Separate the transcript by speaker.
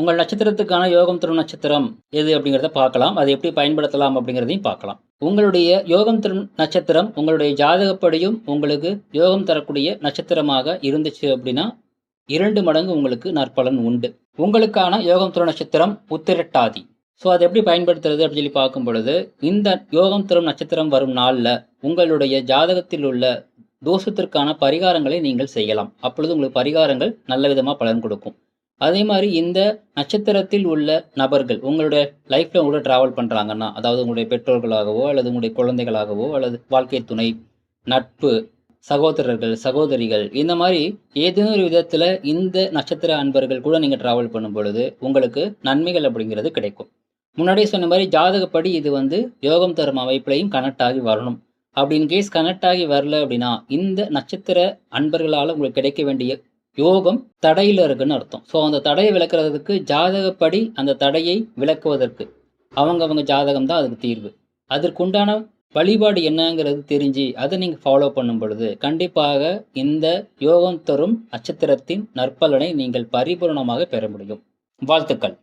Speaker 1: உங்கள் நட்சத்திரத்துக்கான யோகம் தரும் நட்சத்திரம் எது அப்படிங்கிறத பார்க்கலாம். அதை எப்படி பயன்படுத்தலாம் அப்படிங்கிறதையும் பார்க்கலாம். உங்களுடைய யோகம் தரும் நட்சத்திரம் உங்களுடைய ஜாதகப்படியும் உங்களுக்கு யோகம் தரக்கூடிய நட்சத்திரமாக இருந்துச்சு அப்படின்னா 2 மடங்கு உங்களுக்கு நற்பலன் உண்டு. உங்களுக்கான யோகம் தரும் நட்சத்திரம் உத்திரட்டாதி. ஸோ அதை எப்படி பயன்படுத்துறது அப்படின்னு சொல்லி பார்க்கும் பொழுது, இந்த யோகம் தரும் நட்சத்திரம் வரும் நாளில் உங்களுடைய ஜாதகத்தில் உள்ள தோஷத்திற்கான பரிகாரங்களை நீங்கள் செய்யலாம். அப்பொழுது உங்களுக்கு பரிகாரங்கள் நல்ல விதமாக பலன் கொடுக்கும். அதே மாதிரி இந்த நட்சத்திரத்தில் உள்ள நபர்கள் உங்களுடைய லைஃப்பில் உங்களோட ட்ராவல் பண்ணுறாங்கன்னா, அதாவது உங்களுடைய பெற்றோர்களாகவோ அல்லது உங்களுடைய குழந்தைகளாகவோ அல்லது வாழ்க்கை துணை, நட்பு, சகோதரர்கள், சகோதரிகள், இந்த மாதிரி ஏதேனும் ஒரு விதத்தில் இந்த நட்சத்திர அன்பர்கள் கூட நீங்கள் ட்ராவல் பண்ணும் பொழுது உங்களுக்கு நன்மைகள் அப்படிங்கிறது கிடைக்கும். முன்னாடியே சொன்ன மாதிரி ஜாதகப்படி இது யோகம் தரும் அமைப்பிலையும் கனெக்ட் ஆகி வரணும். அப்படி இன்கேஸ் கனெக்ட் ஆகி வரல அப்படின்னா இந்த நட்சத்திர அன்பர்களால் உங்களுக்கு கிடைக்க வேண்டிய யோகம் தடையில் இருக்குன்னு அர்த்தம். ஸோ அந்த தடையை விளக்குறதுக்கு ஜாதகப்படி அந்த தடையை விளக்குவதற்கு அவங்க ஜாதகம் தான் அதுக்கு தீர்வு. அதற்குண்டான வழிபாடு என்னங்கிறது தெரிஞ்சு அதை நீங்கள் ஃபாலோ பண்ணும் பொழுது கண்டிப்பாக இந்த யோகம் தரும் நட்சத்திரத்தின் நற்பலனை நீங்கள் பரிபூர்ணமாக பெற முடியும். வாழ்த்துக்கள்.